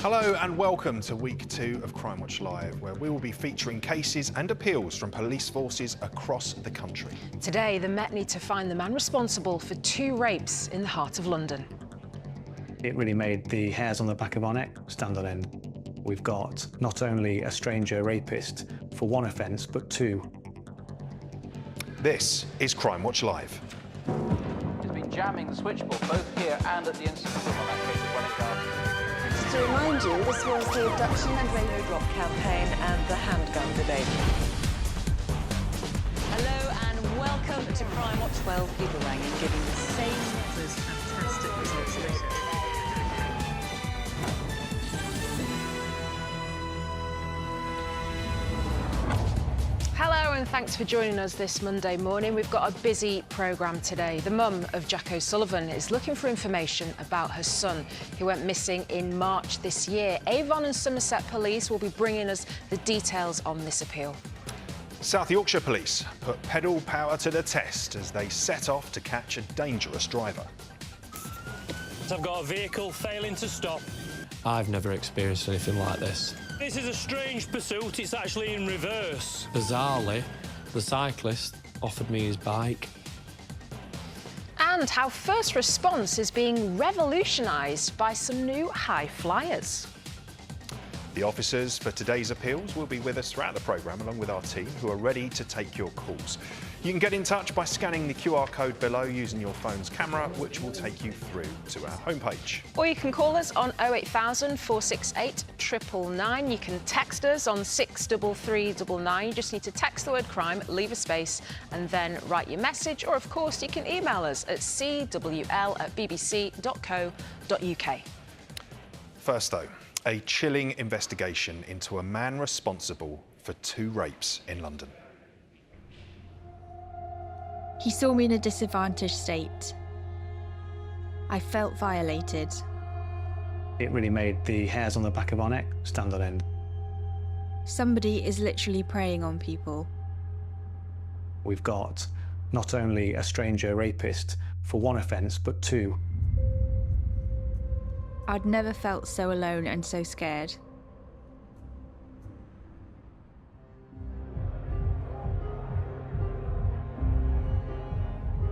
Hello and welcome to week 2 of Crimewatch Live, where we will be featuring cases and appeals from police forces across the country. Today, the Met need to find the man responsible for 2 rapes in the heart of London. It really made the hairs on the back of our neck stand on end. We've got not only a stranger rapist for 1 offence, but 2. This is Crimewatch Live. Has been jamming the switchboard both here and at the incident room on that case of Welling Garden. To remind you, this was the abduction and radio drop campaign and the handgun debate. Hello and welcome to Crimewatch. 12 people rang in giving the same those fantastic results later. Hello and thanks for joining us this Monday morning. We've got a busy programme today. The mum of Jack O'Sullivan is looking for information about her son, who went missing in March this year. Avon and Somerset Police will be bringing us the details on this appeal. South Yorkshire Police put pedal power to the test as they set off to catch a dangerous driver. I've got a vehicle failing to stop. I've never experienced anything like this. This is a strange pursuit. It's actually in reverse. Bizarrely, the cyclist offered me his bike. And how first response is being revolutionised by some new high flyers. The officers for today's appeals will be with us throughout the programme, along with our team, who are ready to take your calls. You can get in touch by scanning the QR code below using your phone's camera, which will take you through to our homepage. Or you can call us on 08000 468 999. You can text us on 63399. You just need to text the word crime, leave a space, and then write your message. Or, of course, you can email us at cwl@bbc.co.uk. First, though, a chilling investigation into a man responsible for 2 rapes in London. He saw me in a disadvantaged state. I felt violated. It really made the hairs on the back of our neck stand on end. Somebody is literally preying on people. We've got not only a stranger rapist for 1 offence, but 2. I'd never felt so alone and so scared.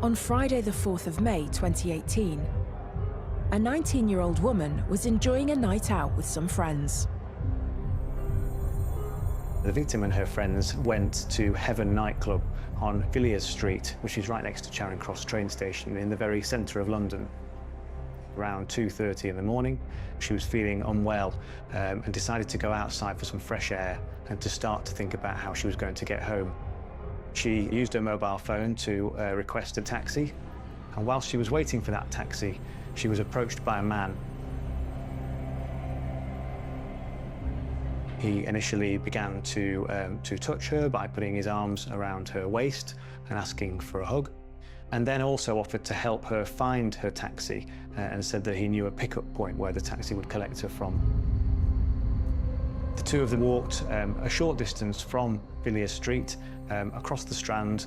On Friday the 4th of May 2018, a 19-year-old woman was enjoying a night out with some friends. The victim and her friends went to Heaven nightclub on Villiers Street, which is right next to Charing Cross train station in the very centre of London. Around 2:30 in the morning, she was feeling unwell and decided to go outside for some fresh air and to start to think about how she was going to get home. She used her mobile phone to request a taxi, and whilst she was waiting for that taxi, she was approached by a man. He initially began to touch her by putting his arms around her waist and asking for a hug, and then also offered to help her find her taxi and said that he knew a pickup point where the taxi would collect her from. The 2 of them walked a short distance from Villiers Street across the Strand.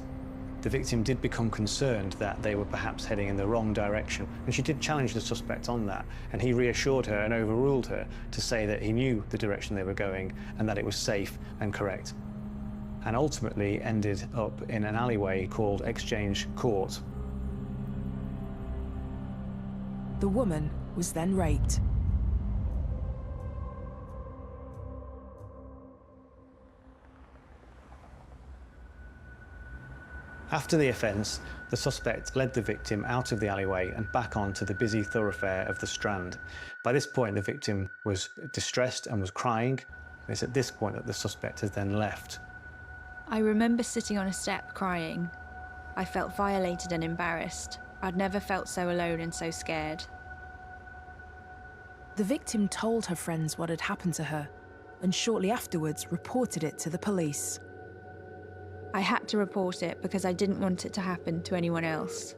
The victim did become concerned that they were perhaps heading in the wrong direction, and she did challenge the suspect on that, and he reassured her and overruled her to say that he knew the direction they were going and that it was safe and correct, and ultimately ended up in an alleyway called Exchange Court. The woman was then raped. After the offence, the suspect led the victim out of the alleyway and back onto the busy thoroughfare of the Strand. By this point, the victim was distressed and was crying. It's at this point that the suspect has then left. I remember sitting on a step crying. I felt violated and embarrassed. I'd never felt so alone and so scared. The victim told her friends what had happened to her, and shortly afterwards reported it to the police. I had to report it because I didn't want it to happen to anyone else.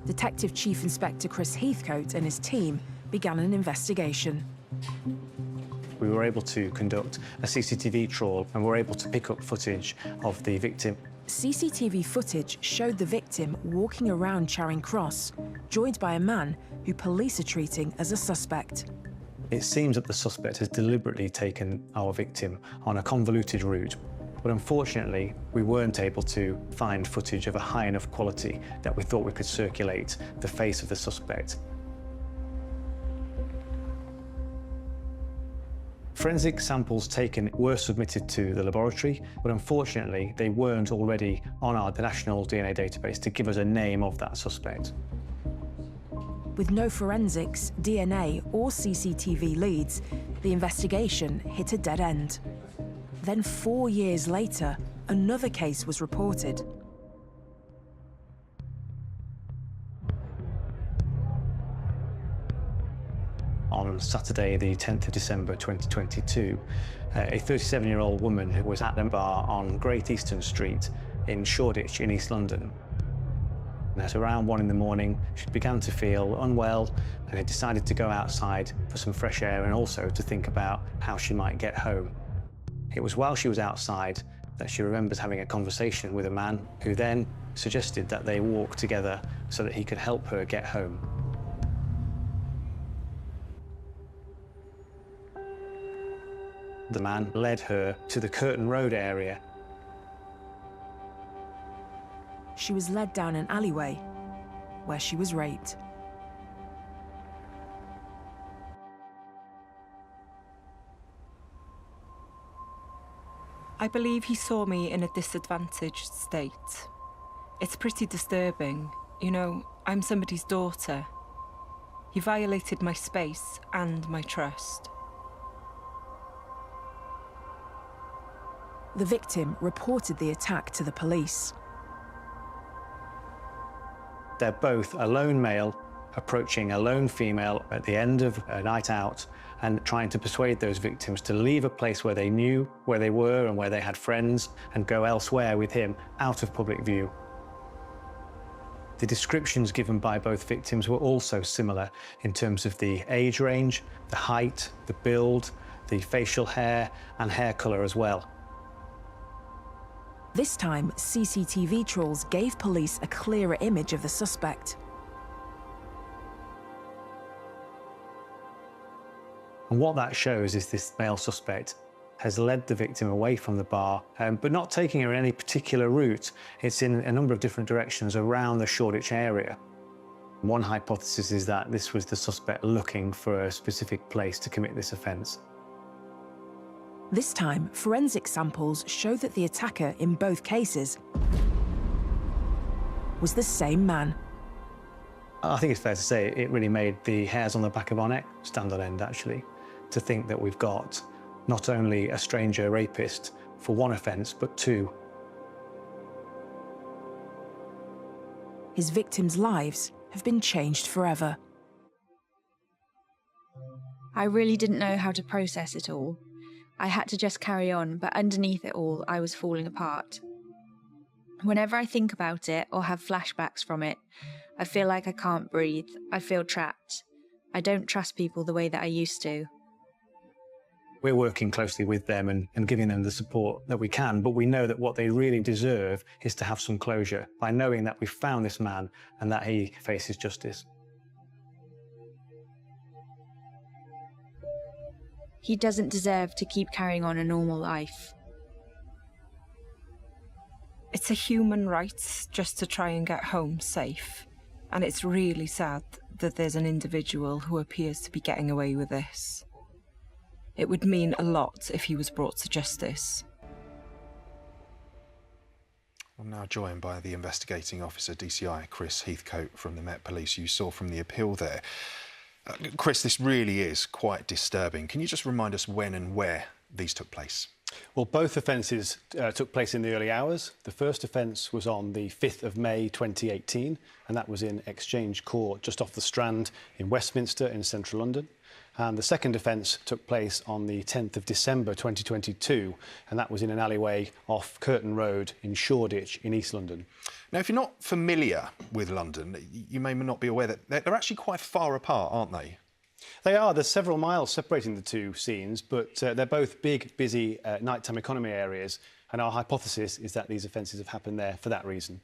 Detective Chief Inspector Chris Heathcote and his team began an investigation. We were able to conduct a CCTV trawl and were able to pick up footage of the victim CCTV footage showed the victim walking around Charing Cross, joined by a man who police are treating as a suspect. It seems that the suspect has deliberately taken our victim on a convoluted route, but unfortunately, we weren't able to find footage of a high enough quality that we thought we could circulate the face of the suspect. Forensic samples taken were submitted to the laboratory, but unfortunately, they weren't already on our national DNA database to give us a name of that suspect. With no forensics, DNA or CCTV leads, the investigation hit a dead end. Then 4 years later, another case was reported. On Saturday, the 10th of December 2022, a 37-year-old woman who was at the bar on Great Eastern Street in Shoreditch in East London. And at around 1 in the morning, she began to feel unwell and had decided to go outside for some fresh air and also to think about how she might get home. It was while she was outside that she remembers having a conversation with a man who then suggested that they walk together so that he could help her get home. The man led her to the Curtain Road area. She was led down an alleyway where she was raped. I believe he saw me in a disadvantaged state. It's pretty disturbing. You know, I'm somebody's daughter. He violated my space and my trust. The victim reported the attack to the police. They're both a lone male approaching a lone female at the end of a night out and trying to persuade those victims to leave a place where they knew where they were and where they had friends and go elsewhere with him out of public view. The descriptions given by both victims were also similar in terms of the age range, the height, the build, the facial hair and hair colour as well. This time, CCTV trawls gave police a clearer image of the suspect. And what that shows is this male suspect has led the victim away from the bar, but not taking her in any particular route. It's in a number of different directions around the Shoreditch area. One hypothesis is that this was the suspect looking for a specific place to commit this offence. This time, forensic samples show that the attacker in both cases was the same man. I think it's fair to say it really made the hairs on the back of our neck stand on end, actually, to think that we've got not only a stranger rapist for one offence, but two. His victims' lives have been changed forever. I really didn't know how to process it all. I had to just carry on, but underneath it all, I was falling apart. Whenever I think about it or have flashbacks from it, I feel like I can't breathe. I feel trapped. I don't trust people the way that I used to. We're working closely with them and giving them the support that we can, but we know that what they really deserve is to have some closure by knowing that we've found this man and that he faces justice. He doesn't deserve to keep carrying on a normal life. It's a human right just to try and get home safe. And it's really sad that there's an individual who appears to be getting away with this. It would mean a lot if he was brought to justice. I'm now joined by the investigating officer, DCI Chris Heathcote from the Met Police. You saw from the appeal there. Chris, this really is quite disturbing. Can you just remind us when and where these took place? Well, both offences took place in the early hours. The first offence was on the 5th of May 2018, and that was in Exchange Court, just off the Strand in Westminster in central London. And the second offence took place on the 10th of December 2022, and that was in an alleyway off Curtain Road in Shoreditch in East London. Now, if you're not familiar with London, you may not be aware that they're actually quite far apart, aren't they? They are. There's several miles separating the two scenes, but they're both big, busy nighttime economy areas. And our hypothesis is that these offences have happened there for that reason.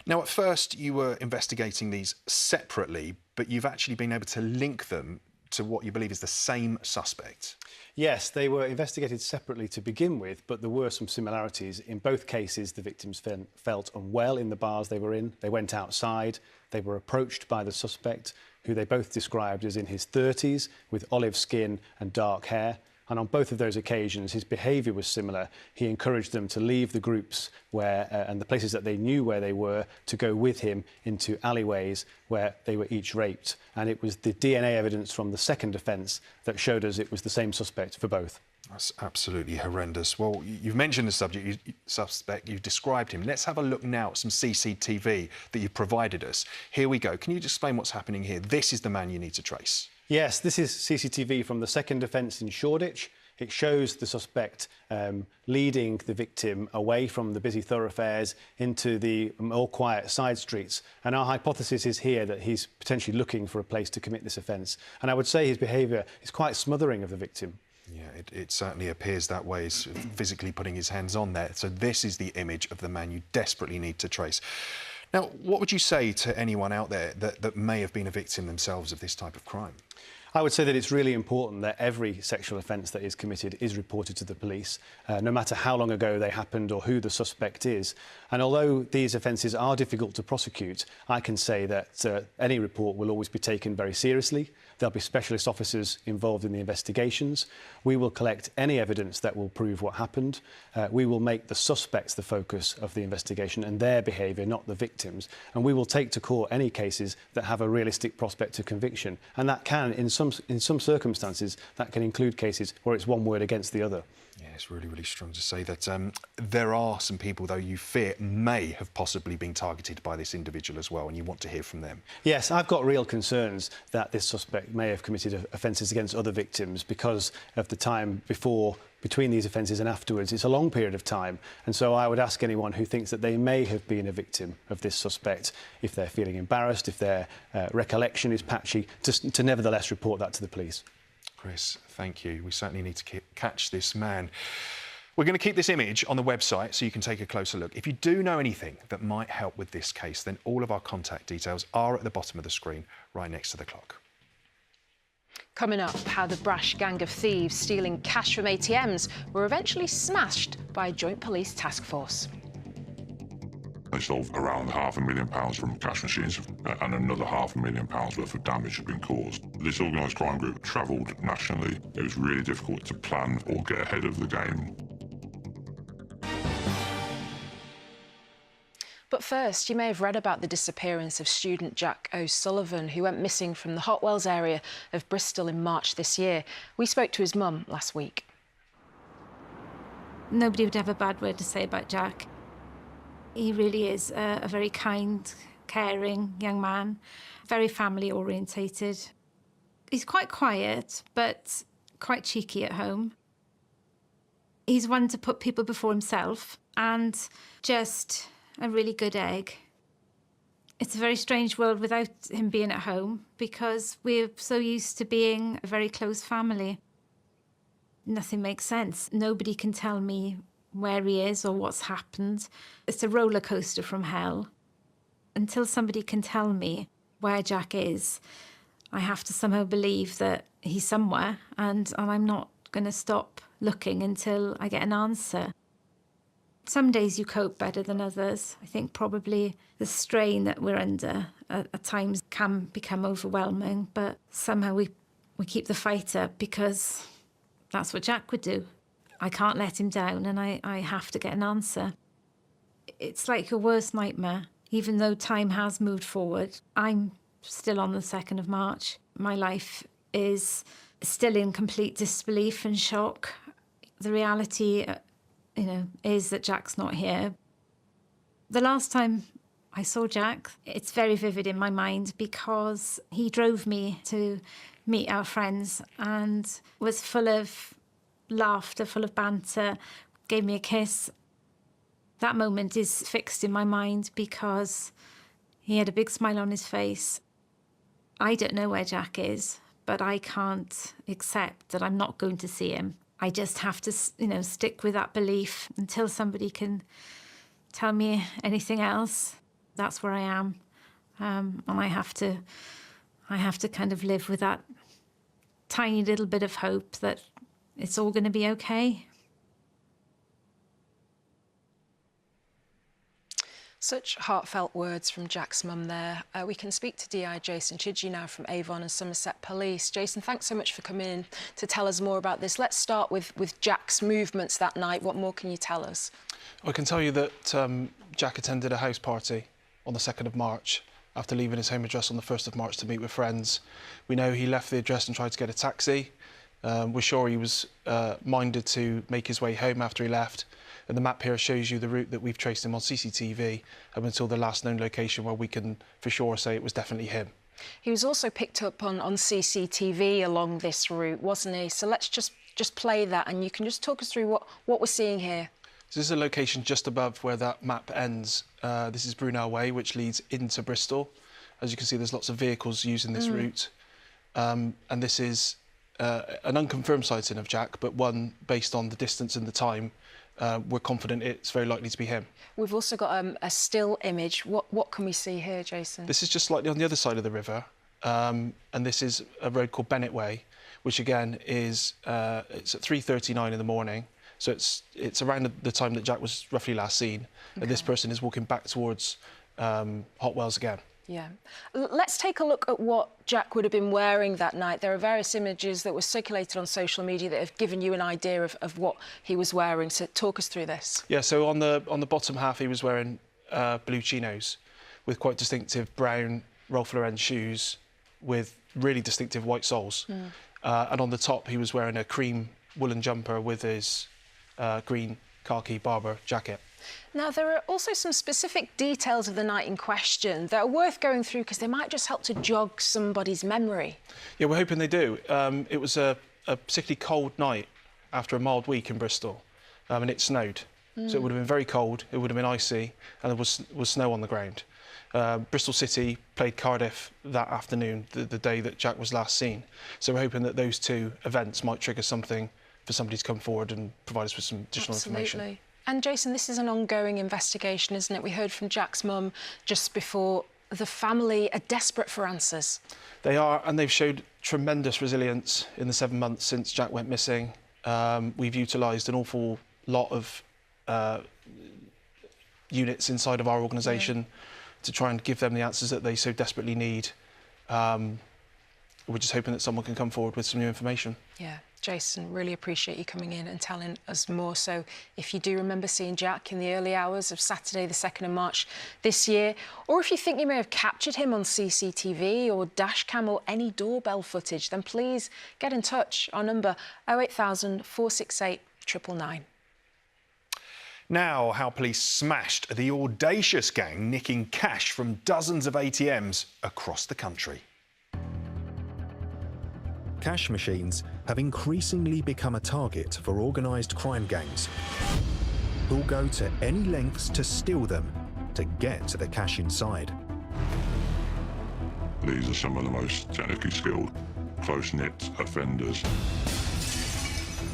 Now, at first, you were investigating these separately, but you've actually been able to link them to what you believe is the same suspect. Yes, they were investigated separately to begin with, but there were some similarities. In both cases, the victims felt unwell in the bars they were in. They went outside. They were approached by the suspect, who they both described as in his 30s, with olive skin and dark hair. And on both of those occasions, his behaviour was similar. He encouraged them to leave the groups and the places that they knew where they were, to go with him into alleyways where they were each raped. And it was the DNA evidence from the second offence that showed us it was the same suspect for both. That's absolutely horrendous. Well, you've mentioned the suspect, you've described him. Let's have a look now at some CCTV that you've provided us. Here we go. Can you just explain what's happening here? This is the man you need to trace. Yes, this is CCTV from the second offence in Shoreditch. It shows the suspect leading the victim away from the busy thoroughfares into the more quiet side streets. And our hypothesis is here that he's potentially looking for a place to commit this offence. And I would say his behaviour is quite smothering of the victim. Yeah, it certainly appears that way. He's physically putting his hands on there. So this is the image of the man you desperately need to trace. Now, what would you say to anyone out there that may have been a victim themselves of this type of crime? I would say that it's really important that every sexual offence that is committed is reported to the police, no matter how long ago they happened or who the suspect is. And although these offences are difficult to prosecute, I can say that any report will always be taken very seriously. There'll be specialist officers involved in the investigations. We will collect any evidence that will prove what happened. We will make the suspects the focus of the investigation and their behaviour, not the victims. And we will take to court any cases that have a realistic prospect of conviction. And that can, in some circumstances, that can include cases where it's one word against the other. Yeah, it's really, really strong to say that. There are some people, though, you fear may have possibly been targeted by this individual as well, and you want to hear from them. Yes, I've got real concerns that this suspect may have committed offences against other victims because of the time between these offences and afterwards. It's a long period of time, and so I would ask anyone who thinks that they may have been a victim of this suspect, if they're feeling embarrassed, if their recollection is patchy, to nevertheless report that to the police. Chris, thank you. We certainly need to catch this man. We're going to keep this image on the website so you can take a closer look. If you do know anything that might help with this case, then all of our contact details are at the bottom of the screen, right next to the clock. Coming up, how the brash gang of thieves stealing cash from ATMs were eventually smashed by a joint police task force. They stole around £500,000 from cash machines and another £500,000 worth of damage had been caused. This organised crime group travelled nationally. It was really difficult to plan or get ahead of the game. But first, you may have read about the disappearance of student Jack O'Sullivan, who went missing from the Hotwells area of Bristol in March this year. We spoke to his mum last week. Nobody would have a bad word to say about Jack. He really is a very kind, caring young man, very family orientated. He's quite quiet, but quite cheeky at home. He's one to put people before himself and just a really good egg. It's a very strange world without him being at home because we're so used to being a very close family. Nothing makes sense. Nobody can tell me where he is or what's happened. It's a roller coaster from hell. Until somebody can tell me where Jack is, I have to somehow believe that he's somewhere, and I'm not going to stop looking until I get an answer. Some days you cope better than others. I think probably the strain that we're under at times can become overwhelming, but somehow we keep the fight up because that's what Jack would do. I can't let him down, and I have to get an answer. It's like your worst nightmare. Even though time has moved forward, I'm still on the 2nd of March. My life is still in complete disbelief and shock. The reality, is that Jack's not here. The last time I saw Jack, it's very vivid in my mind because he drove me to meet our friends and was full of laughter, full of banter, gave me a kiss. That moment is fixed in my mind because he had a big smile on his face. I don't know where Jack is, but I can't accept that I'm not going to see him. I just have to, stick with that belief until somebody can tell me anything else. That's where I am. And I have to kind of live with that tiny little bit of hope that it's all going to be okay. Such heartfelt words from Jack's mum there. We can speak to DI Jason Chidgey now from Avon and Somerset Police. Jason, thanks so much for coming in to tell us more about this. Let's start with Jack's movements that night. What more can you tell us? I can tell you that Jack attended a house party on the 2nd of March after leaving his home address on the 1st of March to meet with friends. We know he left the address and tried to get a taxi. We're sure he was minded to make his way home after he left. And the map here shows you the route that we've traced him on CCTV up until the last known location where we can for sure say it was definitely him. He was also picked up on CCTV along this route, wasn't he? So let's just play that, and you can just talk us through what we're seeing here. So this is a location just above where that map ends. This is Brunel Way, which leads into Bristol. As you can see, there's lots of vehicles using this route. And this is an unconfirmed sighting of Jack, but one based on the distance and the time. We're confident it's very likely to be him. We've also got a still image. What can we see here, Jason? This is just slightly on the other side of the river, and this is a road called Bennett Way, which again is it's at 3:39 in the morning. So it's around the time that Jack was roughly last seen, and this person is walking back towards Hot Wells again. Yeah. Let's take a look at what Jack would have been wearing that night. There are various images that were circulated on social media that have given you an idea of what he was wearing. So talk us through this. Yeah, so on the bottom half, he was wearing blue chinos with quite distinctive brown Ralph Lauren shoes with really distinctive white soles. And on the top, he was wearing a cream woolen jumper with his green khaki Barber jacket. Now, there are also some specific details of the night in question that are worth going through because they might just help to jog somebody's memory. Yeah, we're hoping they do. It was a particularly cold night after a mild week in Bristol, and it snowed. So it would have been very cold, it would have been icy, and there was snow on the ground. Bristol City played Cardiff that afternoon, the day that Jack was last seen. So we're hoping that those two events might trigger something for somebody to come forward and provide us with some additional information. And Jason, this is an ongoing investigation, isn't it? We heard from Jack's mum just before. The family are desperate for answers. They are, and they've showed tremendous resilience in the 7 months since Jack went missing. We've utilised an awful lot of units inside of our organisation to try and give them the answers that they so desperately need. We're just hoping that someone can come forward with some new information. Yeah. Jason, really appreciate you coming in and telling us more. So if you do remember seeing Jack in the early hours of Saturday the 2nd of March this year, or if you think you may have captured him on CCTV or dashcam or any doorbell footage, then please get in touch. Our number 08000 468 999. Now, how police smashed the audacious gang nicking cash from dozens of ATMs across the country. Cash machines have increasingly become a target for organised crime gangs who'll go to any lengths to steal them to get to the cash inside. These are some of the most technically skilled, close-knit offenders.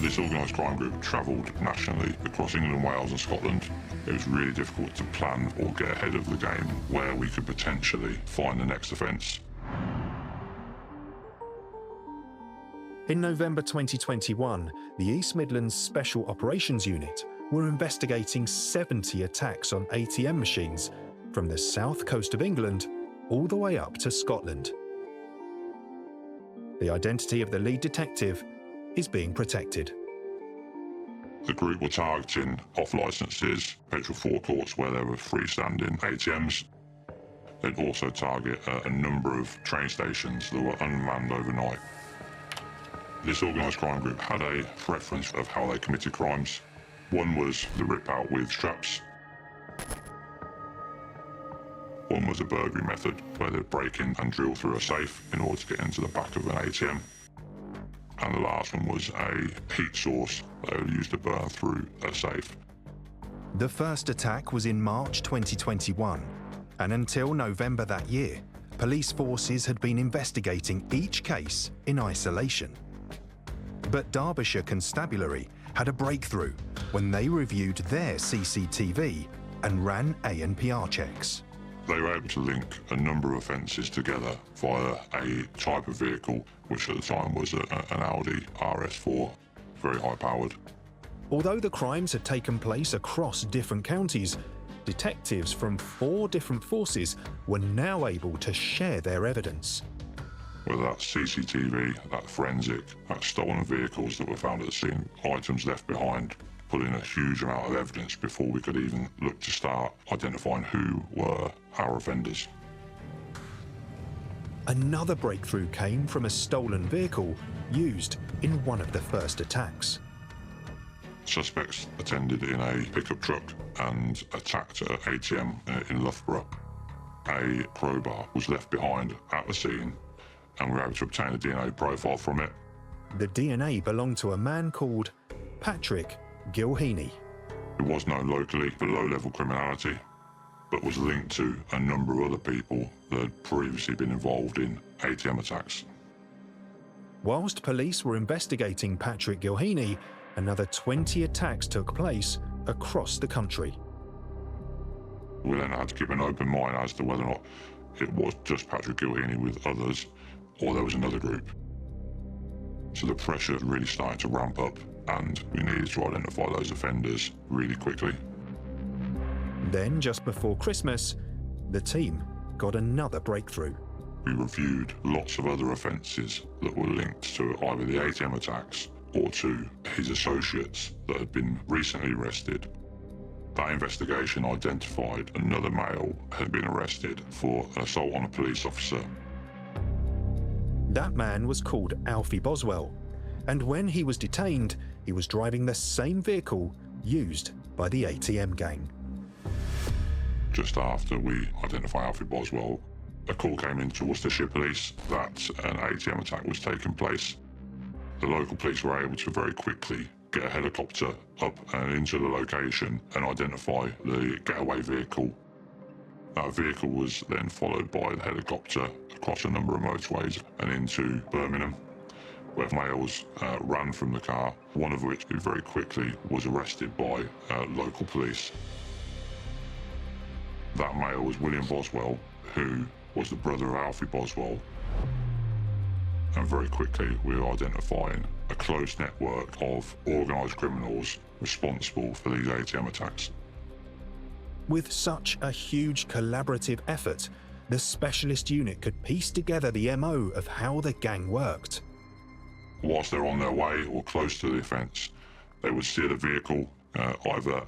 This organised crime group travelled nationally across England, Wales and Scotland. It was really difficult to plan or get ahead of the game where we could potentially find the next offence. In November 2021, the East Midlands Special Operations Unit were investigating 70 attacks on ATM machines from the south coast of England all the way up to Scotland. The identity of the lead detective is being protected. The group were targeting off-licences, petrol forecourts where there were freestanding ATMs. They'd also target a number of train stations that were unmanned overnight. This organised crime group had a preference of how they committed crimes. One was the rip-out with straps. One was a burglary method where they'd break in and drill through a safe in order to get into the back of an ATM. And the last one was a heat source they would use to burn through a safe. The first attack was in March 2021, and until November that year, police forces had been investigating each case in isolation. But Derbyshire Constabulary had a breakthrough when they reviewed their CCTV and ran ANPR checks. They were able to link a number of offences together via a type of vehicle, which at the time was an Audi RS4, very high-powered. Although the crimes had taken place across different counties, detectives from 4 different forces were now able to share their evidence. Whether that's CCTV, that forensic, that stolen vehicles that were found at the scene, items left behind, put in a huge amount of evidence before we could even look to start identifying who were our offenders. Another breakthrough came from a stolen vehicle used in one of the first attacks. Suspects attended in a pickup truck and attacked an ATM in Loughborough. A crowbar was left behind at the scene, and we were able to obtain a DNA profile from it. The DNA belonged to a man called Patrick Gilheany. It was known locally for low-level criminality, but was linked to a number of other people that had previously been involved in ATM attacks. Whilst police were investigating Patrick Gilheany, another 20 attacks took place across the country. We then had to keep an open mind as to whether or not it was just Patrick Gilheany with others, or there was another group. So the pressure really started to ramp up, and we needed to identify those offenders really quickly. Then, just before Christmas, the team got another breakthrough. We reviewed lots of other offences that were linked to either the ATM attacks or to his associates that had been recently arrested. That investigation identified another male had been arrested for an assault on a police officer. That man was called Alfie Boswell, and when he was detained, he was driving the same vehicle used by the ATM gang. Just after we identified Alfie Boswell, a call came into Worcestershire Police that an ATM attack was taking place. The local police were able to very quickly get a helicopter up and into the location and identify the getaway vehicle. That vehicle was then followed by the helicopter across a number of motorways and into Birmingham, where males ran from the car, one of which very quickly was arrested by local police. That male was William Boswell, who was the brother of Alfie Boswell. And very quickly we were identifying a close network of organised criminals responsible for these ATM attacks. With such a huge collaborative effort, the specialist unit could piece together the MO of how the gang worked. Whilst they're on their way or close to the offence, they would steal a vehicle, either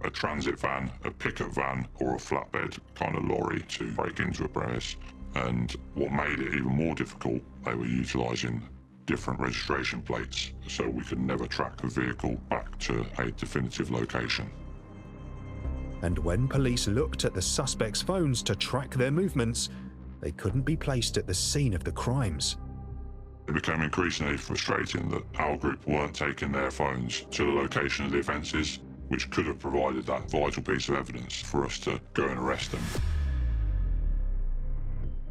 a transit van, a pickup van, or a flatbed kind of lorry to break into a premise. And what made it even more difficult, they were utilising different registration plates, so we could never track the vehicle back to a definitive location. And when police looked at the suspects' phones to track their movements, they couldn't be placed at the scene of the crimes. It became increasingly frustrating that our group weren't taking their phones to the location of the offences, which could have provided that vital piece of evidence for us to go and arrest them.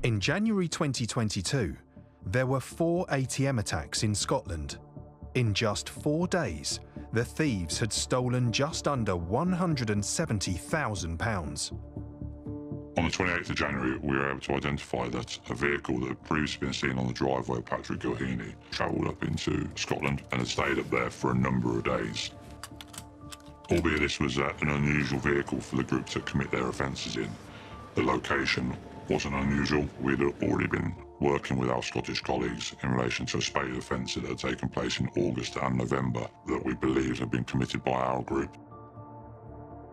In January 2022, there were 4 ATM attacks in Scotland. In just 4 days, the thieves had stolen just under £170,000. On the 28th of January, we were able to identify that a vehicle that had previously been seen on the driveway of Patrick Gilheany travelled up into Scotland and had stayed up there for a number of days. Albeit this was an unusual vehicle for the group to commit their offences in, the location wasn't unusual. We'd already been working with our Scottish colleagues in relation to a spate of offences that had taken place in August and November that we believed had been committed by our group.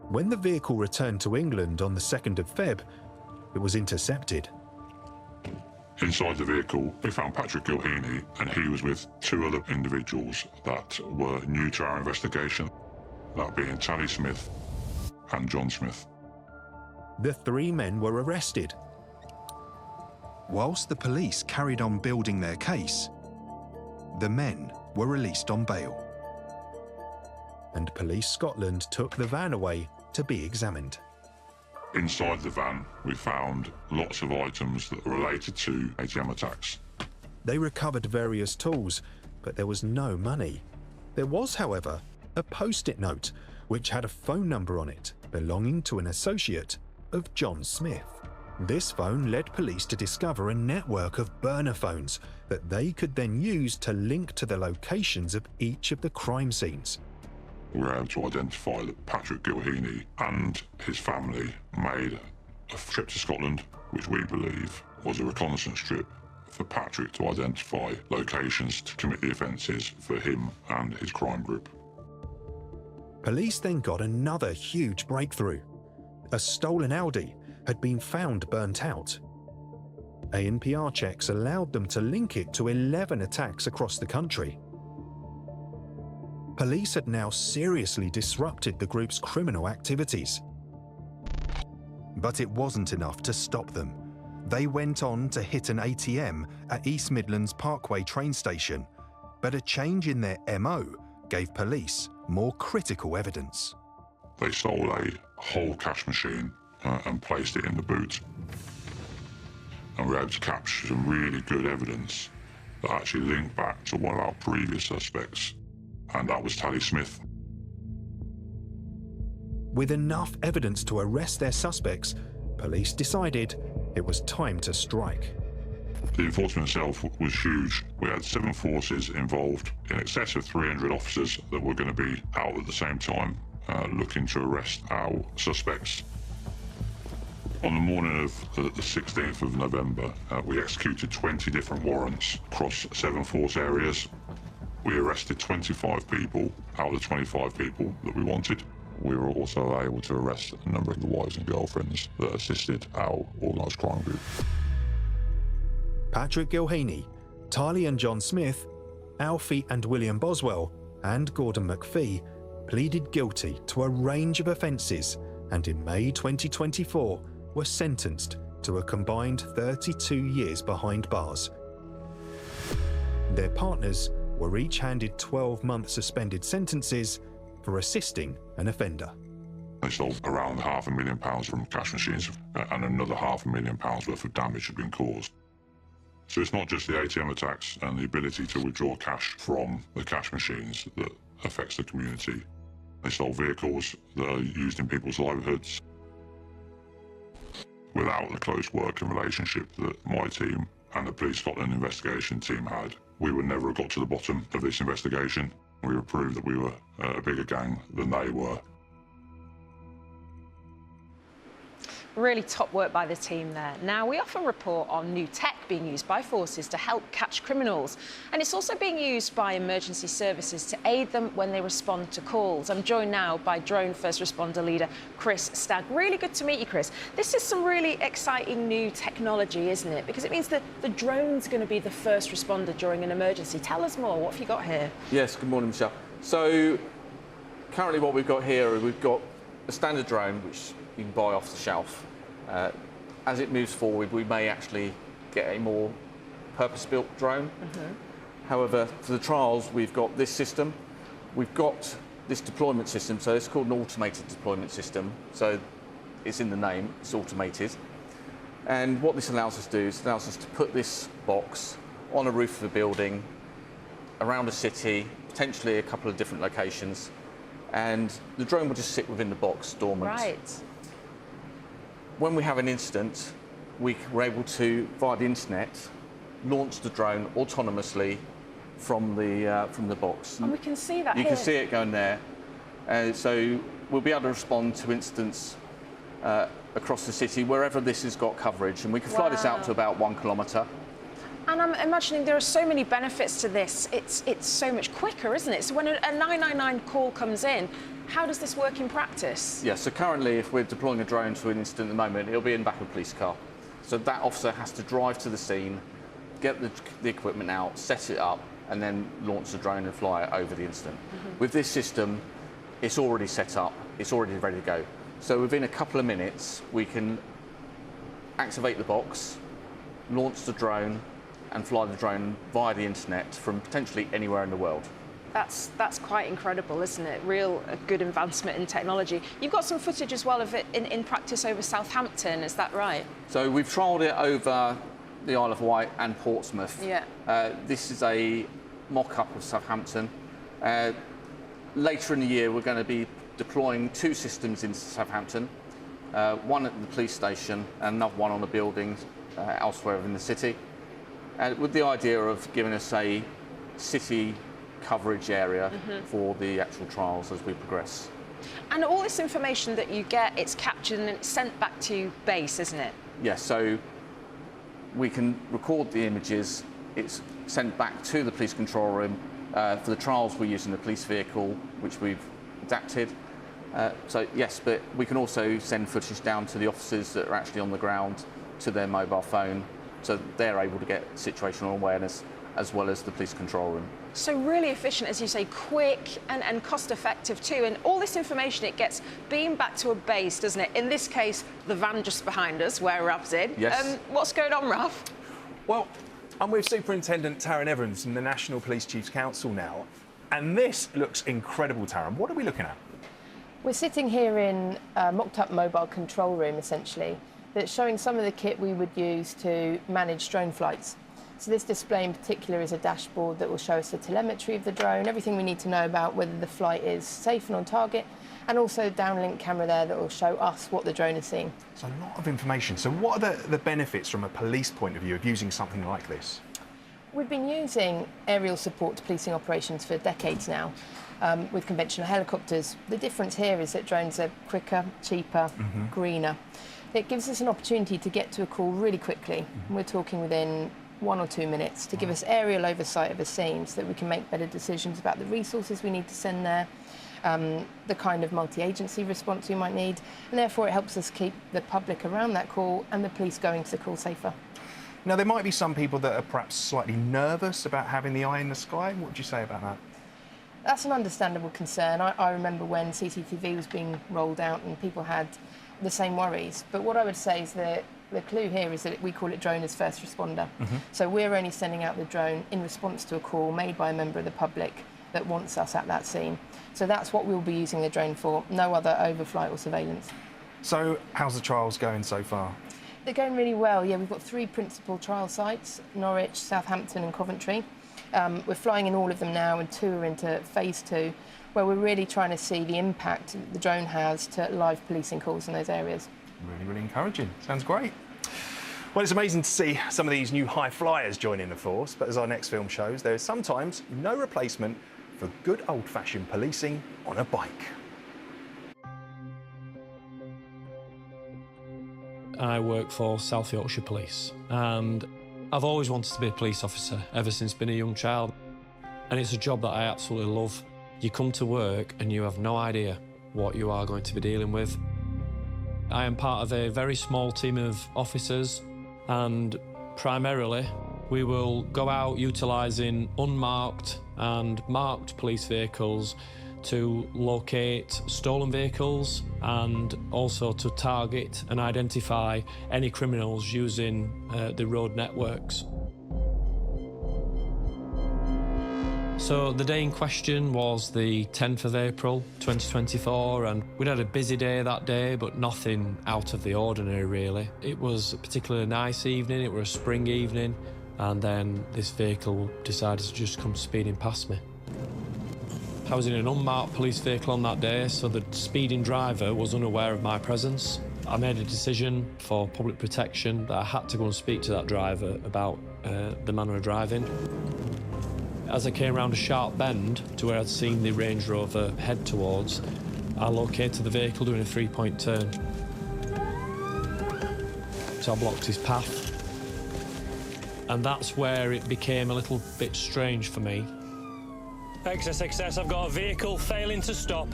When the vehicle returned to England on the 2nd of Feb, it was intercepted. Inside the vehicle, we found Patrick Gilheany, and he was with 2 other individuals that were new to our investigation, that being Tally Smith and John Smith. The 3 men were arrested. Whilst the police carried on building their case, the men were released on bail. And Police Scotland took the van away to be examined. Inside the van, we found lots of items that were related to ATM attacks. They recovered various tools, but there was no money. There was, however, a post-it note which had a phone number on it belonging to an associate of John Smith. This phone led police to discover a network of burner phones that they could then use to link to the locations of each of the crime scenes. We were able to identify that Patrick Gilheeney and his family made a trip to Scotland, which we believe was a reconnaissance trip for Patrick to identify locations to commit the offences for him and his crime group. Police then got another huge breakthrough. A stolen Audi had been found burnt out. ANPR checks allowed them to link it to 11 attacks across the country. Police had now seriously disrupted the group's criminal activities. But it wasn't enough to stop them. They went on to hit an ATM at East Midlands Parkway train station, but a change in their MO gave police more critical evidence. They stole a whole cash machine and placed it in the boot. And we were able to capture some really good evidence that actually linked back to one of our previous suspects, and that was Tally Smith. With enough evidence to arrest their suspects, police decided it was time to strike. The enforcement itself was huge. We had 7 forces involved, in excess of 300 officers that were going to be out at the same time, looking to arrest our suspects. On the morning of the 16th of November, we executed 20 different warrants across 7 force areas. We arrested 25 people out of the 25 people that we wanted. We were also able to arrest a number of the wives and girlfriends that assisted our organised crime group. Patrick Gilheeney, Tali and John Smith, Alfie and William Boswell, and Gordon McPhee pleaded guilty to a range of offences and in May 2024 were sentenced to a combined 32 years behind bars. Their partners were each handed 12-month suspended sentences for assisting an offender. They stole around £500,000 from cash machines, and another £500,000 worth of damage had been caused. So it's not just the ATM attacks and the ability to withdraw cash from the cash machines that affects the community. They stole vehicles that are used in people's livelihoods. Without the close working relationship that my team and the Police Scotland investigation team had, we would never have got to the bottom of this investigation. We would prove that we were a bigger gang than they were. Really top work by the team there. Now, we often report on new tech being used by forces to help catch criminals, and it's also being used by emergency services to aid them when they respond to calls. I'm joined now by drone first responder leader Chris Stagg. Really good to meet you, Chris. This is some really exciting new technology, isn't it? Because it means that the drone's going to be the first responder during an emergency. Tell us more. What have you got here? Yes, good morning, Michelle. So, currently what we've got here, we've got a standard drone, which you can buy off the shelf. As it moves forward, we may actually get a more purpose-built drone. However, for the trials, we've got this system. We've got this deployment system, so it's called an automated deployment system. So it's in the name, it's automated. And what this allows us to do is it allows us to put this box on a roof of a building, around a city, potentially a couple of different locations, and the drone will just sit within the box, dormant. Right. When we have an incident, we're able to, via the internet, launch the drone autonomously from the box. And we can see that You here. can see it going there. So we'll be able to respond to incidents across the city, wherever this has got coverage. And we can fly this out to about 1 kilometre. And I'm imagining there are so many benefits to this. It's so much quicker, isn't it? So when a 999 call comes in, how does this work in practice? Yeah, so currently, if we're deploying a drone to an incident at the moment, it'll be in the back of a police car. So that officer has to drive to the scene, get the equipment out, set it up, and then launch the drone and fly it over the incident. With this system, it's already set up, it's already ready to go. So within a couple of minutes, we can activate the box, launch the drone, and fly the drone via the internet from potentially anywhere in the world. That's quite incredible, isn't it? Real good advancement in technology. You've got some footage as well of it in practice over Southampton, is that right? So we've trialled it over the Isle of Wight and Portsmouth. Yeah. This is a mock-up of Southampton. Later in the year, we're going to be deploying 2 systems into Southampton, one at the police station and another one on a building elsewhere in the city, with the idea of giving us a city coverage area for the actual trials as we progress. And all this information that you get, it's captured and it's sent back to base, isn't it? Yes, so we can record the images, it's sent back to the police control room. For the trials, we're using the police vehicle, which we've adapted. So yes, but we can also send footage down to the officers that are actually on the ground to their mobile phone, so they're able to get situational awareness as well as the police control room. So really efficient, as you say, quick and cost-effective too. And all this information, it gets beamed back to a base, doesn't it? In this case, the van just behind us, where Raf's in. Yes. What's going on, Raf? Well, I'm with Superintendent Taryn Evans from the National Police Chiefs Council now. And this looks incredible, Taryn. What are we looking at? We're sitting here in a mocked-up mobile control room, essentially, that's showing some of the kit we would use to manage drone flights. So this display in particular is a dashboard that will show us the telemetry of the drone, everything we need to know about whether the flight is safe and on target, and also a downlink camera there that will show us what the drone is seeing. It's a lot of information. So what are the benefits from a police point of view of using something like this? We've been using aerial support to policing operations for decades now with conventional helicopters. The difference here is that drones are quicker, cheaper, greener. It gives us an opportunity to get to a call really quickly. We're talking within 1 or 2 minutes to give us aerial oversight of a scene so that we can make better decisions about the resources we need to send there, the kind of multi-agency response we might need, and therefore it helps us keep the public around that call and the police going to the call safer. Now, there might be some people that are perhaps slightly nervous about having the eye in the sky. What would you say about that? That's an understandable concern. I remember when CCTV was being rolled out and people had the same worries. But what I would say is that the clue here is that we call it drone as first responder. So we're only sending out the drone in response to a call made by a member of the public that wants us at that scene. So that's what we'll be using the drone for, no other overflight or surveillance. So how's the trials going so far? They're going really well, yeah. We've got 3 principal trial sites, Norwich, Southampton and Coventry. We're flying in all of them now, and 2 are into phase 2, where we're really trying to see the impact the drone has to live policing calls in those areas. Really, really encouraging. Sounds great. Well, it's amazing to see some of these new high flyers joining the force, but as our next film shows, there is sometimes no replacement for good old-fashioned policing on a bike. I work for South Yorkshire Police, and I've always wanted to be a police officer ever since being a young child. And it's a job that I absolutely love. You come to work and you have no idea what you are going to be dealing with. I am part of a very small team of officers, and primarily we will go out utilising unmarked and marked police vehicles to locate stolen vehicles and also to target and identify any criminals using the road networks. So the day in question was the 10th of April 2024, and we'd had a busy day that day, but nothing out of the ordinary really. It was a particularly nice evening, it was a spring evening, and then this vehicle decided to just come speeding past me. I was in an unmarked police vehicle on that day, so the speeding driver was unaware of my presence. I made a decision for public protection that I had to go and speak to that driver about the manner of driving. As I came round a sharp bend to where I'd seen the Range Rover head towards, I located the vehicle doing a 3-point turn. So I blocked his path. And that's where it became a little bit strange for me. XSXS, I've got a vehicle failing to stop.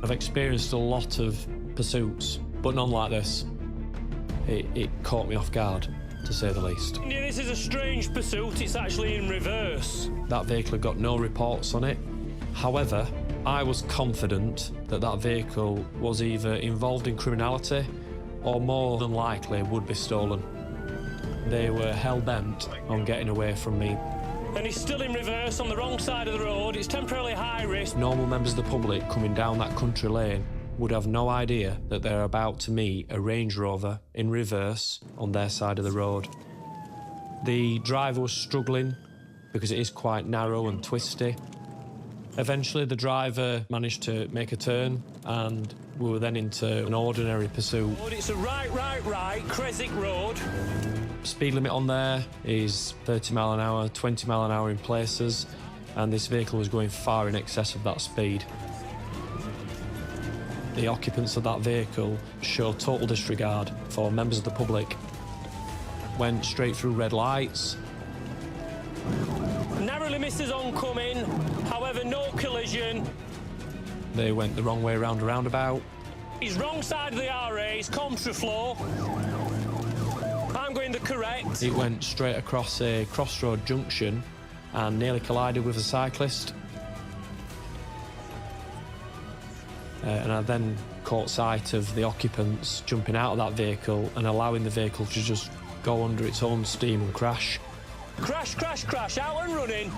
I've experienced a lot of pursuits, but none like this. It caught me off guard, to say the least. Yeah, this is a strange pursuit. It's actually in reverse. That vehicle had got no reports on it. However, I was confident that that vehicle was either involved in criminality or more than likely would be stolen. They were hell-bent on getting away from me. And he's still in reverse on the wrong side of the road. It's temporarily high risk. Normal members of the public coming down that country lane would have no idea that they're about to meet a Range Rover in reverse on their side of the road. The driver was struggling because it is quite narrow and twisty. Eventually, the driver managed to make a turn, and we were then into an ordinary pursuit. It's a right, Creswick Road. Speed limit on there is 30 mile an hour, 20 mile an hour in places, and this vehicle was going far in excess of that speed. The occupants of that vehicle showed total disregard for members of the public. Went straight through red lights. Narrowly misses oncoming, however, no collision. They went the wrong way around a roundabout. He's wrong side of the RA, he's contraflow. I'm going the correct. It went straight across a crossroad junction and nearly collided with a cyclist. And I then caught sight of the occupants jumping out of that vehicle and allowing the vehicle to just go under its own steam and crash. Crash, out and running.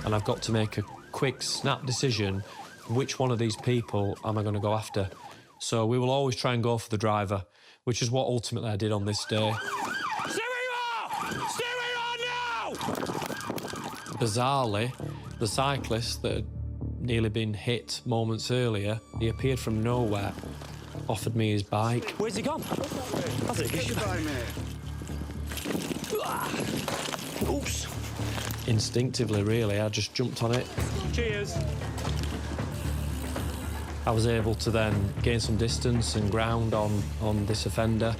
And I've got to make a quick, snap decision. Which one of these people am I going to go after? So we will always try and go for the driver, which is what ultimately I did on this day. Stay where you are! Stay where you are now! Bizarrely, the cyclist that had nearly been hit moments earlier, he appeared from nowhere, offered me his bike. Where's he gone? I'll take it. Oops. Instinctively, really, I just jumped on it. Cheers. I was able to then gain some distance and ground on this offender.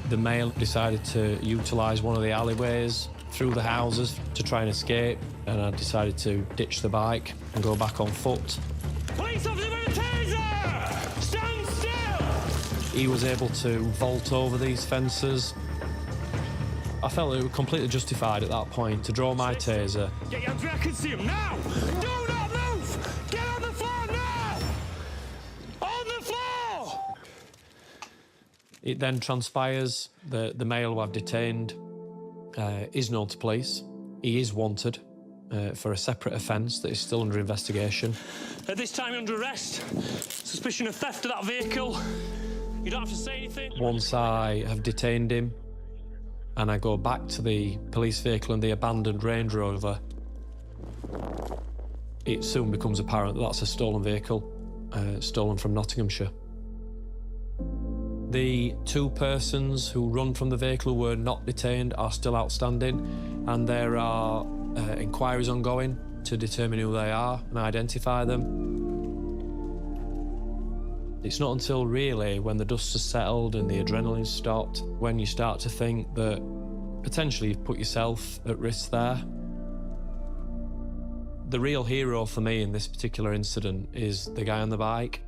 The male decided to utilise one of the alleyways through the houses to try and escape, and I decided to ditch the bike and go back on foot. Police officer with a taser! Stand still! He was able to vault over these fences. I felt it was completely justified at that point to draw my taser. Get your hands where I can see him now! Do not move! Get on the floor now! On the floor! It then transpires that the male who I've detained is known to police. He is wanted for a separate offence that is still under investigation. At this time, you're under arrest. Suspicion of theft of that vehicle. You don't have to say anything. Once I have detained him and I go back to the police vehicle and the abandoned Range Rover, it soon becomes apparent that that's a stolen vehicle, stolen from Nottinghamshire. The two persons who run from the vehicle who were not detained are still outstanding, and there are inquiries ongoing to determine who they are and identify them. It's not until really when the dust has settled and the adrenaline's stopped when you start to think that potentially you've put yourself at risk there. The real hero for me in this particular incident is the guy on the bike.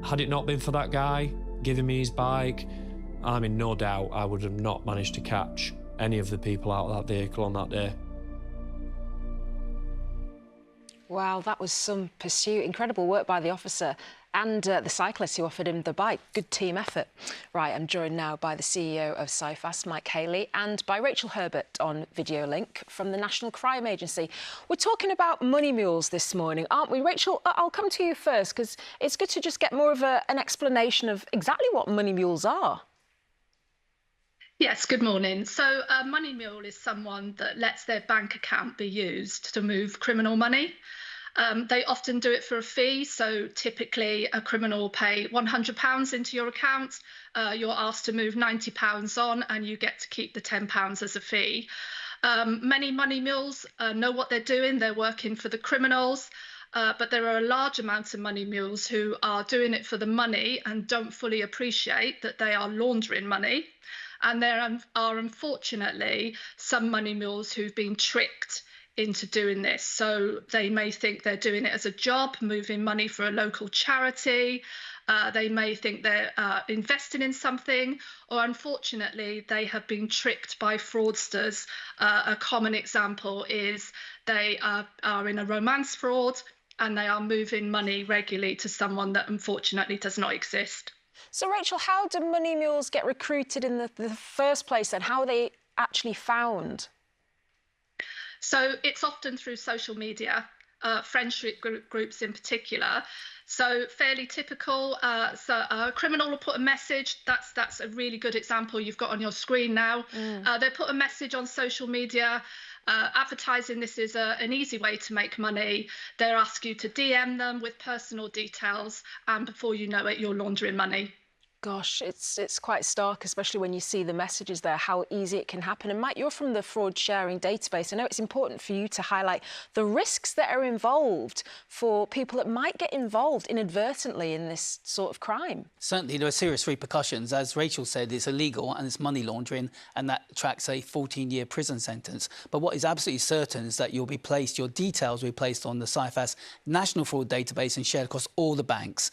Had it not been for that guy giving me his bike, I'm in no doubt I would have not managed to catch any of the people out of that vehicle on that day. Wow, that was some pursuit. Incredible work by the officer and the cyclist who offered him the bike. Good team effort. Right, I'm joined now by the CEO of SciFast, Mike Haley, and by Rachel Herbert on video link from the National Crime Agency. We're talking about money mules this morning, aren't we? Rachel, I'll come to you first, because it's good to just get more of an explanation of exactly what money mules are. Yes, good morning. So a money mule is someone that lets their bank account be used to move criminal money. They often do it for a fee. So typically a criminal will pay £100 into your account. You're asked to move £90 on and you get to keep the £10 as a fee. Many money mules know what they're doing. They're working for the criminals. But there are a large amount of money mules who are doing it for the money and don't fully appreciate that they are laundering money. And there are, unfortunately, some money mules who've been tricked into doing this. So they may think they're doing it as a job, moving money for a local charity. They may think they're investing in something, or unfortunately, they have been tricked by fraudsters. A common example is they are in a romance fraud and they are moving money regularly to someone that unfortunately does not exist. So, Rachel, how do money mules get recruited in the first place, and how are they actually found? So it's often through social media, friendship groups in particular. So fairly typical. So a criminal will put a message. That's a really good example you've got on your screen now. They put a message on social media advertising this is an easy way to make money. They'll ask you to DM them with personal details, and before you know it, you're laundering money. Gosh, it's quite stark, especially when you see the messages there, how easy it can happen. And Mike, you're from the fraud sharing database. I know it's important for you to highlight the risks that are involved for people that might get involved inadvertently in this sort of crime. Certainly, there are serious repercussions. As Rachel said, it's illegal and it's money laundering, and that attracts a 14-year prison sentence. But what is absolutely certain is that your details will be placed on the CIFAS National Fraud Database and shared across all the banks.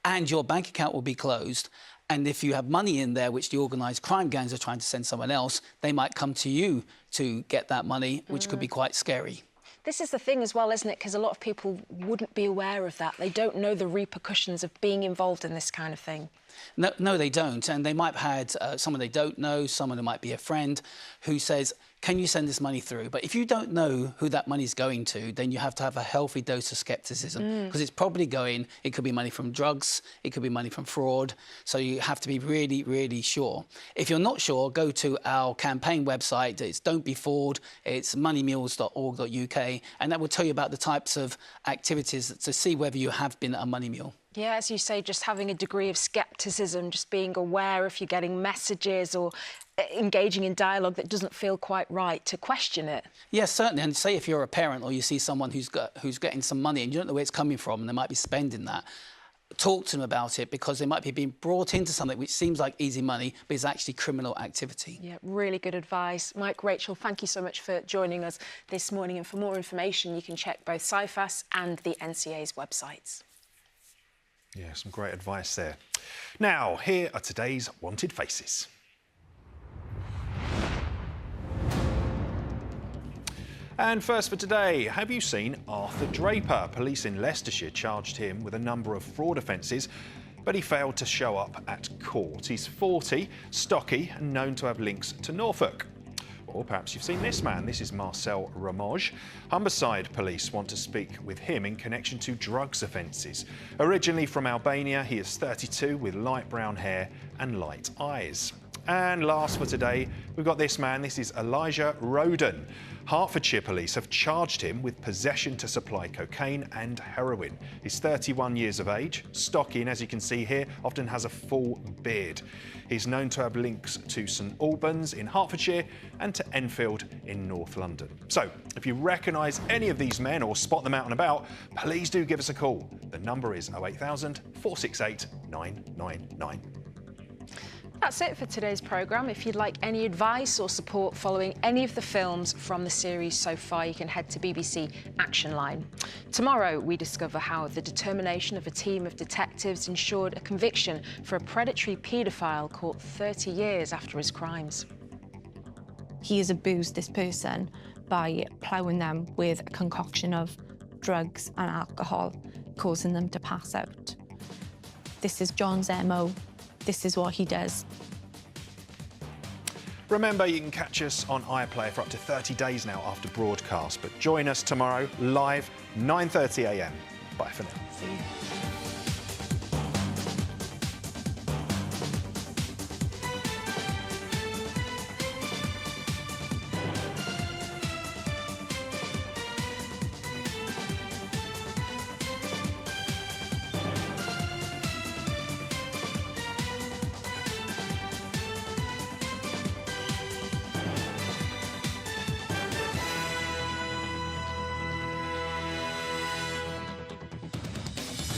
And your bank account will be closed. And if you have money in there, which the organised crime gangs are trying to send someone else, they might come to you to get that money, which could be quite scary. This is the thing as well, isn't it? Because a lot of people wouldn't be aware of that. They don't know the repercussions of being involved in this kind of thing. No, they don't. And they might have had someone they don't know, someone who might be a friend, who says, can you send this money through? But if you don't know who that money's going to, then you have to have a healthy dose of scepticism, because it's probably it could be money from drugs, it could be money from fraud. So you have to be really, really sure. If you're not sure, go to our campaign website. It's Don't Be Fraud. It's moneymules.org.uk. And that will tell you about the types of activities to see whether you have been a money mule. Yeah, as you say, just having a degree of scepticism, just being aware if you're getting messages or engaging in dialogue that doesn't feel quite right, to question it. Yes, certainly. And say if you're a parent or you see someone who's getting some money and you don't know where it's coming from and they might be spending that, talk to them about it, because they might be being brought into something which seems like easy money but is actually criminal activity. Yeah, really good advice. Mike, Rachel, thank you so much for joining us this morning. And for more information, you can check both CIFAS and the NCA's websites. Yeah, some great advice there. Now, here are today's Wanted Faces. And first for today, have you seen Arthur Draper? Police in Leicestershire charged him with a number of fraud offences, but he failed to show up at court. He's 40, stocky and known to have links to Norfolk. Or perhaps you've seen this man. This is Marcel Ramoj. Humberside police want to speak with him in connection to drugs offences. Originally from Albania, he is 32 with light brown hair and light eyes. And last for today, we've got this man. This is Elijah Roden. Hertfordshire police have charged him with possession to supply cocaine and heroin. He's 31 years of age, stocky, and as you can see here, often has a full beard. He's known to have links to St Albans in Hertfordshire and to Enfield in North London. So, if you recognise any of these men or spot them out and about, please do give us a call. The number is 08000 468 999. That's it for today's programme. If you'd like any advice or support following any of the films from the series so far, you can head to BBC Action Line. Tomorrow, we discover how the determination of a team of detectives ensured a conviction for a predatory paedophile caught 30 years after his crimes. He has abused this person by ploughing them with a concoction of drugs and alcohol, causing them to pass out. This is John's MO. This is what he does. Remember, you can catch us on iPlayer for up to 30 days now after broadcast, but join us tomorrow live 9:30 a.m. Bye for now. See you.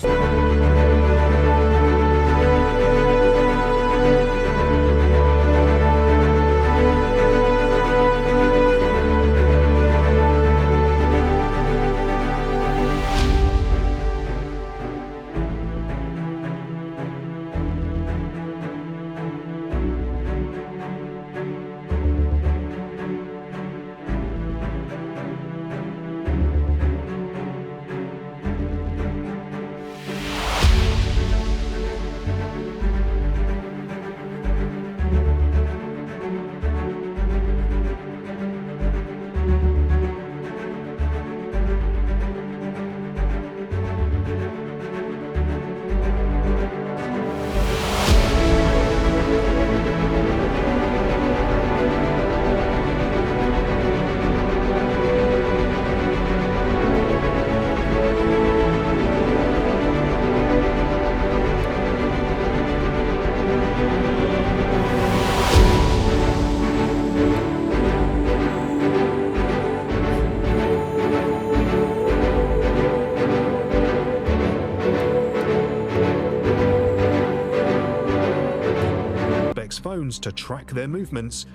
Bye. suspects' phones to track their movements,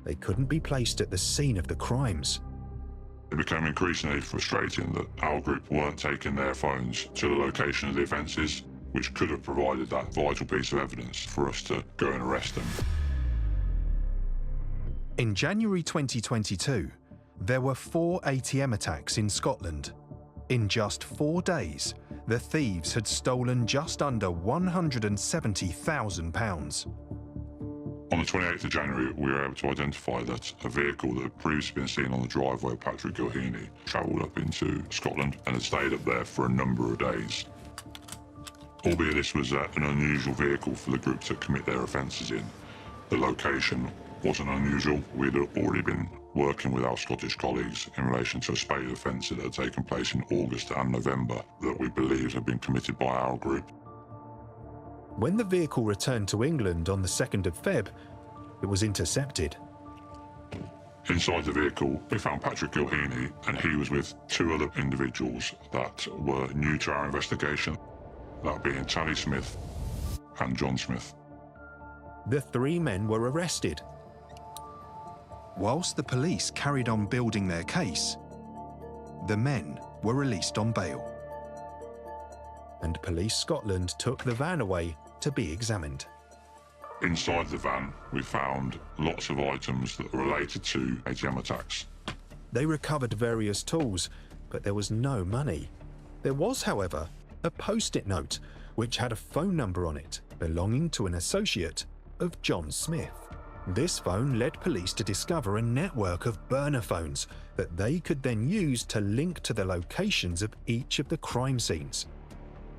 they couldn't be placed at the scene of the crimes. It became increasingly frustrating that our group weren't taking their phones to the location of the offences, which could have provided that vital piece of evidence for us to go and arrest them. In January 2022, there were 4 ATM attacks in Scotland. In just 4 days, the thieves had stolen just under £170,000. On the 28th of January, we were able to identify that a vehicle that had previously been seen on the driveway of Patrick Gilheeney travelled up into Scotland and had stayed up there for a number of days. Albeit this was an unusual vehicle for the group to commit their offences in, the location wasn't unusual. We'd already been working with our Scottish colleagues in relation to a spate of offences that had taken place in August and November that we believed had been committed by our group. When the vehicle returned to England on the 2nd of Feb, it was intercepted. Inside the vehicle, we found Patrick Gilheeney, and he was with 2 other individuals that were new to our investigation, that being Tally Smith and John Smith. The 3 men were arrested. Whilst the police carried on building their case, the men were released on bail. And Police Scotland took the van away to be examined. Inside the van, we found lots of items that were related to ATM attacks. They recovered various tools, but there was no money. There was, however, a post-it note which had a phone number on it belonging to an associate of John Smith. This phone led police to discover a network of burner phones that they could then use to link to the locations of each of the crime scenes.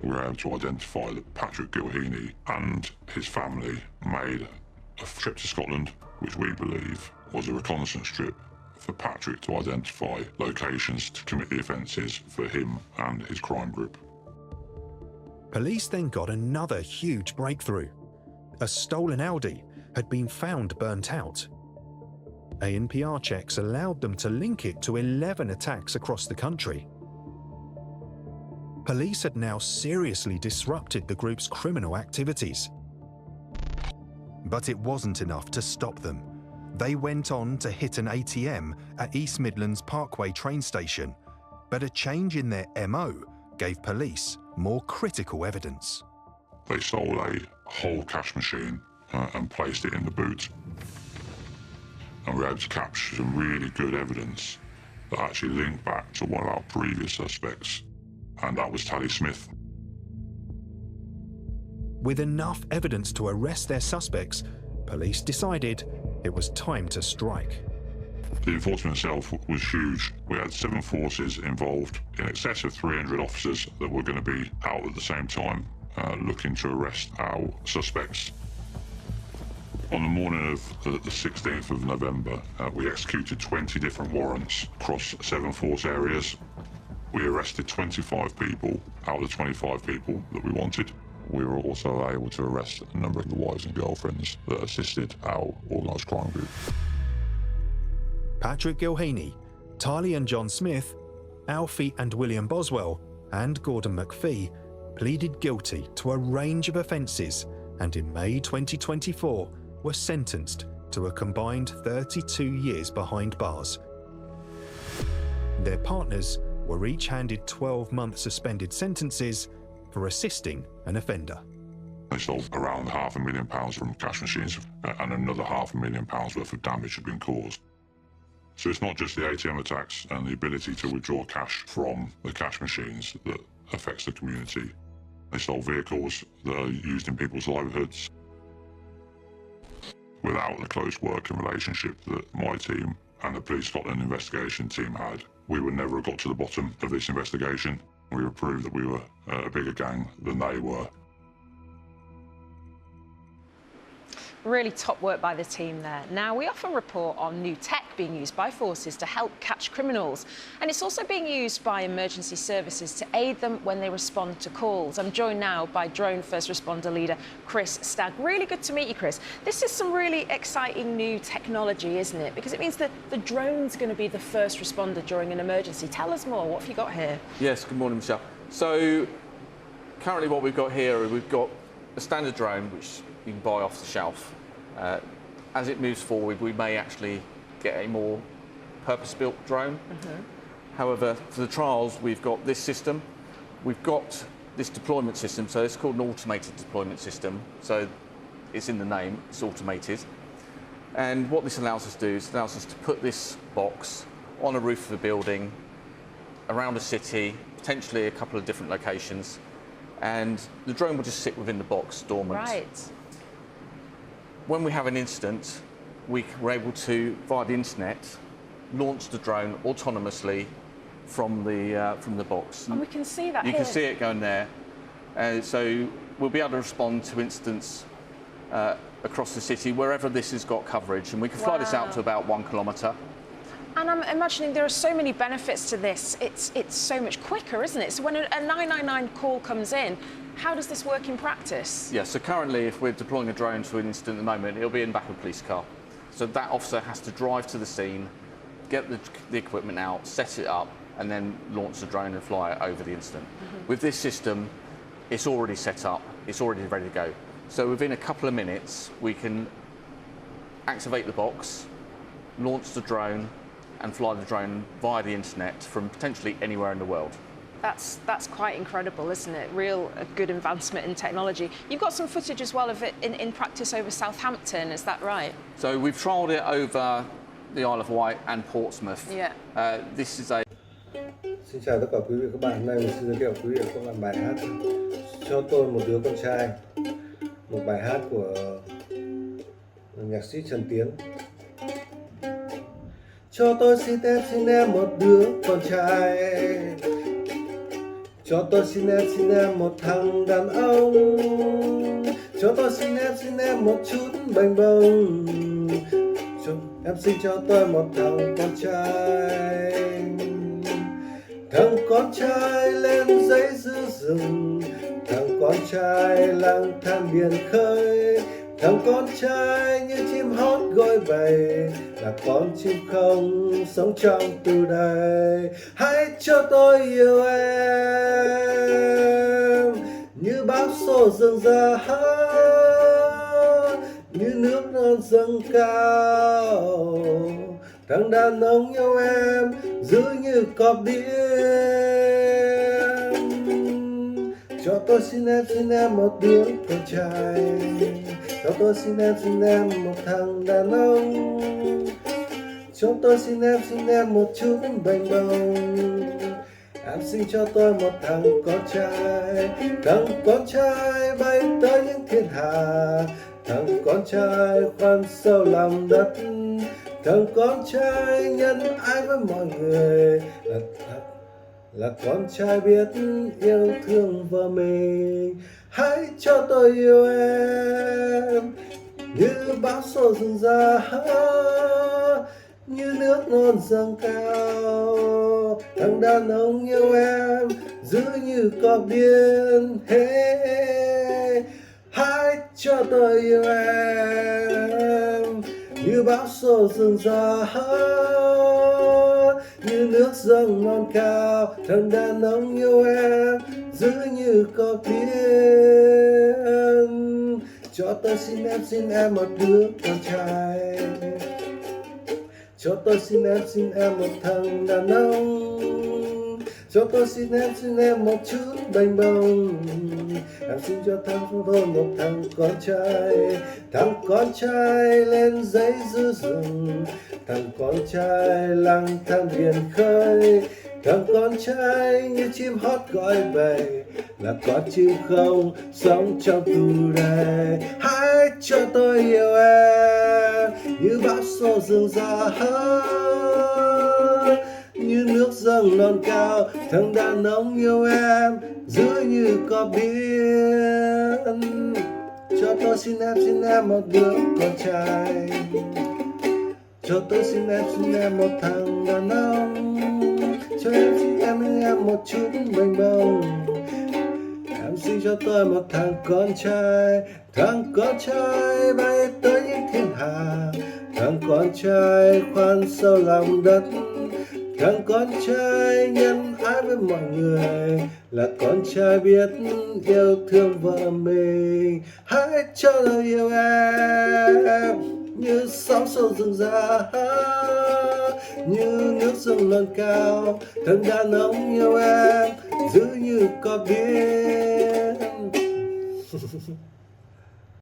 We were able to identify that Patrick Gilheeney and his family made a trip to Scotland, which we believe was a reconnaissance trip for Patrick to identify locations to commit the offences for him and his crime group. Police then got another huge breakthrough. A stolen Audi had been found burnt out. ANPR checks allowed them to link it to 11 attacks across the country. Police had now seriously disrupted the group's criminal activities. But it wasn't enough to stop them. They went on to hit an ATM at East Midlands Parkway train station, but a change in their MO gave police more critical evidence. They stole a whole cash machine and placed it in the boot. And we were able to capture some really good evidence that actually linked back to one of our previous suspects, and that was Tally Smith. With enough evidence to arrest their suspects, police decided it was time to strike. The enforcement itself was huge. We had 7 forces involved, in excess of 300 officers that were going to be out at the same time, looking to arrest our suspects. On the morning of the 16th of November, we executed 20 different warrants across 7 force areas. We arrested 25 people out of the 25 people that we wanted. We were also able to arrest a number of the wives and girlfriends that assisted our organised crime group. Patrick Gilheeney, Tali and John Smith, Alfie and William Boswell, and Gordon McPhee pleaded guilty to a range of offences and in May 2024 were sentenced to a combined 32 years behind bars. Their partners were each handed 12-month suspended sentences for assisting an offender. They stole around £500,000 from cash machines and another £500,000 worth of damage had been caused. So it's not just the ATM attacks and the ability to withdraw cash from the cash machines that affects the community. They stole vehicles that are used in people's livelihoods. Without the close working relationship that my team and the Police Scotland investigation team had, we would never have got to the bottom of this investigation. We would prove that we were a bigger gang than they were. Really top work by the team there. Now, we often report on new tech being used by forces to help catch criminals, and it's also being used by emergency services to aid them when they respond to calls. I'm joined now by drone first responder leader Chris Stagg. Really good to meet you, Chris. This is some really exciting new technology, isn't it? Because it means that the drone's going to be the first responder during an emergency. Tell us more. What have you got here? Yes, good morning, Michelle. So, currently what we've got here, we've got a standard drone, which you can buy off the shelf. As it moves forward, we may actually get a more purpose-built drone. However, for the trials, we've got this system. We've got this deployment system, so it's called an automated deployment system. So it's in the name, it's automated. And what this allows us to do is it allows us to put this box on a roof of a building, around a city, potentially a couple of different locations, and the drone will just sit within the box, dormant. Right. When we have an incident, we're able to, via the internet, launch the drone autonomously from the box. And we can see that You here. can see it going there. So we'll be able to respond to incidents across the city, wherever this has got coverage, and we can fly this out to about 1 kilometre. And I'm imagining there are so many benefits to this. It's so much quicker, isn't it? So when a 999 call comes in, how does this work in practice? Yeah, so currently if we're deploying a drone to an incident at the moment, it'll be in the back of a police car. So that officer has to drive to the scene, get the equipment out, set it up, and then launch the drone and fly it over the incident. With this system, it's already set up, it's already ready to go. So within a couple of minutes, we can activate the box, launch the drone, and fly the drone via the internet from potentially anywhere in the world. That's quite incredible, isn't it? A good advancement in technology. You've got some footage as well of it in practice over Southampton, is that right? So we've trialled it over the Isle of Wight and Portsmouth. Yeah. This is a... Xin chào tất cả quý vị và các bạn. Hôm nay mình xin giới thiệu quý vị và các bạn bài hát Cho tôi một đứa con trai, một bài hát của nhạc sĩ Trần Tiến. Cho tôi xin em một đứa con trai. Cho tôi xin em một thằng đàn ông. Cho tôi xin em một chút bềnh bông. Em xin cho tôi một thằng con trai. Thằng con trai lên giấy giữ rừng, thằng con trai lang thang biển khơi, thằng con trai như chim hót gọi bầy, là con chim không sống trong tù đầy. Hãy cho tôi yêu em như bão xô dâng ra, như nước non dâng cao. Thằng đàn ông yêu em giữ như cọp điên. Cho tôi xin em một đứa con trai. Cho tôi xin em một thằng đàn ông. Cho tôi xin em một chút bềnh bông. Em xin cho tôi một thằng con trai. Thằng con trai bay tới những thiên hà. Thằng con trai khoan sâu lòng đất. Thằng con trai nhân ái với mọi người, là con trai biết yêu thương vợ mình. Hãy cho tôi yêu em như bão xô dâng ra, như nước non dâng cao. Thằng đàn ông yêu em giữ như cọp điên. Hey, hãy cho tôi yêu em như bão xô dâng ra, như nước dâng non cao. Thằng đàn ông yêu em giữ như cọp điên. Cho tôi xin em một đứa con trai. Cho tôi xin em một thằng đàn ông. Cho tôi xin em một chút bềnh bông. Em xin cho tôi một thằng con trai. Thằng con trai lên giấy giữ rừng, thằng con trai lang thang biển khơi, thằng con trai như chim hót gọi bầy, là con chim không sống trong tù đầy. Hãy cho tôi yêu em như bão xô dâng ra, như nước dâng non cao. Thằng đàn ông yêu em giữ như cọp biển. Cho tôi xin em một đứa con trai. Cho tôi xin em một thằng đàn ông. Cho xin em một chút bềnh bông. Em xin cho tôi một thằng con trai. Thằng con trai bay tới những thiên hà. Thằng con trai khoan sâu lòng đất. Thằng con trai nhân ái với mọi người là con trai biết yêu thương vợ mình. Hãy cho tôi yêu em như sóng sâu rừng già, như nước sông non cao. Thằng đàn ông yêu em giữ như có biết.